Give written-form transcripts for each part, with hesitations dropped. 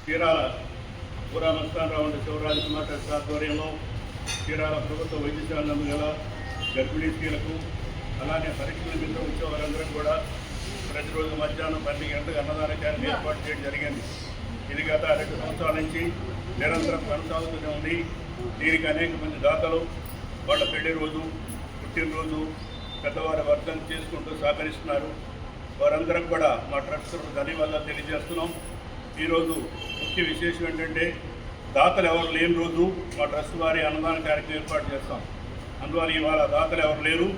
Chirala పురామస్థానరావు Shivraj Kumar trust ఆధ్వర్యంలో చీరాల ప్రభుత్వ వైద్యశాల నందు గల గర్భిణీ స్త్రీలకు అలానే పరీక్షల మీద వచ్చే వారందరం కూడా ప్రతిరోజు మధ్యాహ్నం 12 గంటలకు అన్నదాన కార్యక్రమం ఏర్పాటు చేయడం జరిగింది. ఇది గత 2 సంవత్సరాల నుంచి నిరంతరం కొనసాగుతూనే ఉంది. దీనికి అనేక మంది దాతలు వాళ్ళ పెళ్లి రోజు, పుట్టినరోజు, పెద్దవారి వర్ధన చేసుకుంటూ సహకరిస్తున్నారు. వారందరం కూడా మా ట్రస్ట్ ధన్యవాదాలు తెలియజేస్తున్నాం. ఈరోజు ముఖ్య విశేషం ఏంటంటే దాతలు ఎవరు లేని రోజు మా ట్రస్ట్ వారి అన్నదాన కార్యక్రమం ఏర్పాటు చేస్తాం. అందువల్ల ఇవాళ దాతలు ఎవరు లేరు.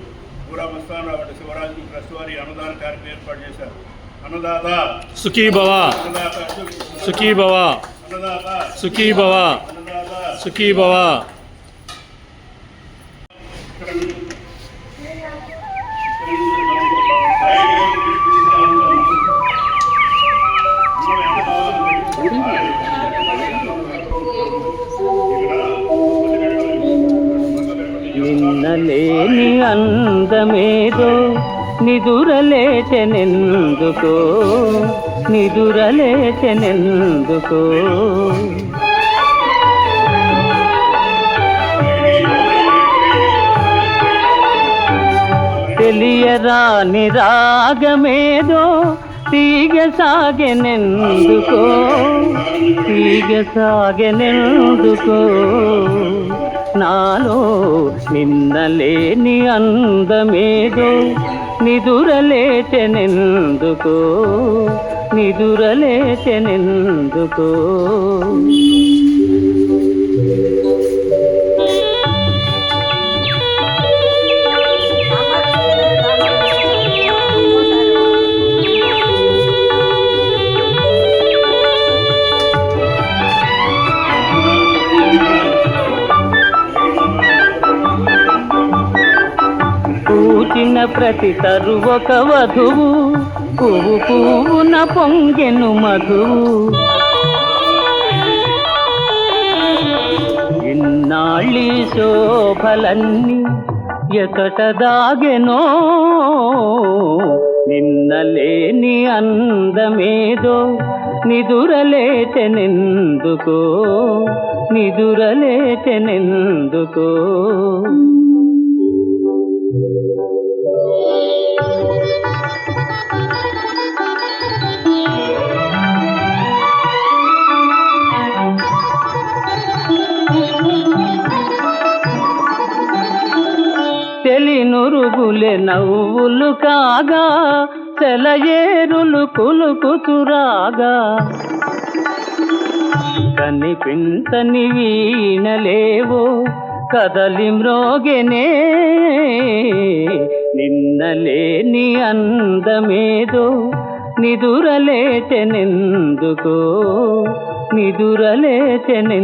పురామస్థానరావు శివరాజు ట్రస్ట్ వారి అన్నదాన కార్యక్రమం ఏర్పాటు చేశారు. అన్నదాత సుఖీ భవ, సుఖీ భవ, అన్నదాత సుఖీ భవ, సుఖీ భవ. నిన్నలేని అందమేదో నిదురలేచెనెందుకో, నిదురలేచెనెందుకో. తెలియరాని రాగమేదో తీగ సాగెనెందుకో, తీగ సాగెనెందుకో. నాలో నిన్నలేని అందమేదో నిదురలేచెనెందుకో, నిదురలేచెనెందుకో. పూచిన ప్రతి తరు ఒక వధువు, పువ్వు పువ్వున పొంగెను మధువు. ఇన్నాళ్ళీ శోభలన్నీ ఎకట దాగెనో, నిన్నలేని అందమేదో నిదురలేచెనెందుకో, నిదురలేచెనెందుకో. తెలినురుగులే నవ్వులు కాగా, సెలయేరులు కులుకుతురాగా. కనిపించని వీణలేవో కదలి మ్రోగెనే, నిన్నలేని అందమేదో నిదురలేచెనెందుకో, నిదురలేచెనెందుకో.